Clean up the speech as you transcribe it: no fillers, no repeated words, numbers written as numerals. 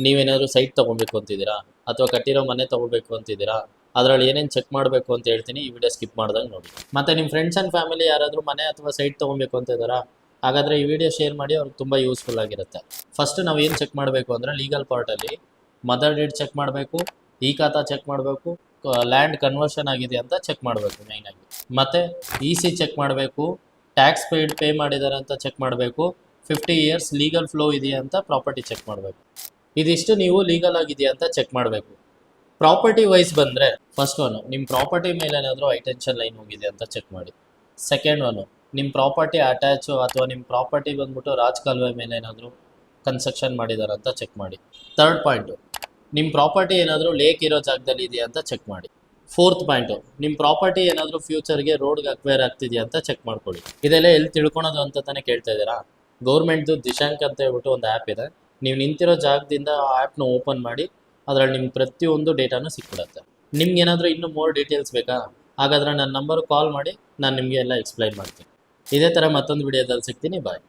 ನೀವೇನಾದರೂ ಸೈಟ್ ತೊಗೊಬೇಕು ಅಂತಿದ್ದೀರಾ ಅಥವಾ ಕಟ್ಟಿರೋ ಮನೆ ತೊಗೋಬೇಕು ಅಂತಿದ್ದೀರಾ, ಅದರಲ್ಲಿ ಏನೇನು ಚೆಕ್ ಮಾಡಬೇಕು ಅಂತ ಹೇಳ್ತೀನಿ, ಈ ವಿಡಿಯೋ ಸ್ಕಿಪ್ ಮಾಡ್ದಂಗೆ ನೋಡಿ. ಮತ್ತು ನಿಮ್ಮ ಫ್ರೆಂಡ್ಸ್ ಆ್ಯಂಡ್ ಫ್ಯಾಮಿಲಿ ಯಾರಾದರೂ ಮನೆ ಅಥವಾ ಸೈಟ್ ತೊಗೊಬೇಕು ಅಂತ ಇದ್ದಾರಾ, ಹಾಗಾದರೆ ಈ ವಿಡಿಯೋ ಶೇರ್ ಮಾಡಿ, ಅವ್ರಿಗೆ ತುಂಬ ಯೂಸ್ಫುಲ್ ಆಗಿರುತ್ತೆ. ಫಸ್ಟ್ ನಾವು ಏನು ಚೆಕ್ ಮಾಡಬೇಕು ಅಂದರೆ, ಲೀಗಲ್ ಪಾರ್ಟಲ್ಲಿ ಮದರ್ ಡೇಟ್ ಚೆಕ್ ಮಾಡಬೇಕು, ಈ ಖಾತಾ ಚೆಕ್ ಮಾಡಬೇಕು, ಲ್ಯಾಂಡ್ ಕನ್ವರ್ಷನ್ ಆಗಿದೆ ಅಂತ ಚೆಕ್ ಮಾಡಬೇಕು ಮೇಯ್ನಾಗಿ. ಮತ್ತು EC ಚೆಕ್ ಮಾಡಬೇಕು, ಟ್ಯಾಕ್ಸ್ ಪೇ ಮಾಡಿದ್ದಾರೆ ಅಂತ ಚೆಕ್ ಮಾಡಬೇಕು, 50 ಇಯರ್ಸ್ ಲೀಗಲ್ ಫ್ಲೋ ಇದೆಯಾ ಅಂತ ಪ್ರಾಪರ್ಟಿ ಚೆಕ್ ಮಾಡಬೇಕು. ಇದಿಷ್ಟು ನೀವು ಲೀಗಲ್ ಆಗಿದೆಯಾ ಅಂತ ಚೆಕ್ ಮಾಡಬೇಕು. ಪ್ರಾಪರ್ಟಿ ವೈಸ್ ಬಂದರೆ, ಫಸ್ಟ್ ಒನ್, ನಿಮ್ಮ ಪ್ರಾಪರ್ಟಿ ಮೇಲೆ ಏನಾದರೂ ಹೈಟೆನ್ಷನ್ ಲೈನ್ ಹೋಗಿದೆ ಅಂತ ಚೆಕ್ ಮಾಡಿ. ಸೆಕೆಂಡ್ ಒನ್ನು, ನಿಮ್ಮ ಪ್ರಾಪರ್ಟಿ ಅಟ್ಯಾಚು ಅಥವಾ ನಿಮ್ಮ ಪ್ರಾಪರ್ಟಿ ಬಂದ್ಬಿಟ್ಟು ರಾಜ್ ಕಾಲುವೆ ಮೇಲೆ ಏನಾದರೂ ಕನ್ಸ್ಟ್ರಕ್ಷನ್ ಮಾಡಿದ್ದಾರೆ ಅಂತ ಚೆಕ್ ಮಾಡಿ. ಥರ್ಡ್ ಪಾಯಿಂಟು, ನಿಮ್ಮ ಪ್ರಾಪರ್ಟಿ ಏನಾದರೂ ಲೇಕ್ ಇರೋ ಜಾಗದಲ್ಲಿ ಇದೆಯಾ ಅಂತ ಚೆಕ್ ಮಾಡಿ. ಫೋರ್ತ್ ಪಾಯಿಂಟು, ನಿಮ್ಮ ಪ್ರಾಪರ್ಟಿ ಏನಾದರೂ ಫ್ಯೂಚರ್ಗೆ ರೋಡ್ಗೆ ಅಕ್ವೈರ್ ಆಗ್ತಿದೆಯಾ ಅಂತ ಚೆಕ್ ಮಾಡ್ಕೊಳ್ಳಿ. ಇದೆಲ್ಲ ಎಲ್ಲಿ ತಿಳ್ಕೊಳೋದು ಅಂತ ತಾನೇ ಕೇಳ್ತಾ ಇದ್ದೀರಾ? ಗೌರ್ಮೆಂಟ್ದು ದಿಶಾಂಕ್ ಅಂತ ಹೇಳ್ಬಿಟ್ಟು ಒಂದು ಆ್ಯಪ್ ಇದೆ. ನೀವು ನಿಂತಿರೋ ಜಾಗದಿಂದ ಆ ಆ್ಯಪ್ನ ಓಪನ್ ಮಾಡಿ, ಅದರಲ್ಲಿ ನಿಮ್ಗೆ ಪ್ರತಿಯೊಂದು ಡೇಟಾನು ಸಿಕ್ಬಿಡುತ್ತೆ. ನಿಮ್ಗೆ ಏನಾದರೂ ಇನ್ನೂ ಮೋರ್ ಡೀಟೇಲ್ಸ್ ಬೇಕಾ? ಹಾಗಾದರೆ ನನ್ನ ನಂಬರ್ ಕಾಲ್ ಮಾಡಿ, ನಾನು ನಿಮಗೆ ಎಲ್ಲ ಎಕ್ಸ್ಪ್ಲೈನ್ ಮಾಡ್ತೀನಿ. ಇದೇ ಥರ ಮತ್ತೊಂದು ವಿಡಿಯೋದಲ್ಲಿ ಸಿಗ್ತೀನಿ. ಬಾಯ್.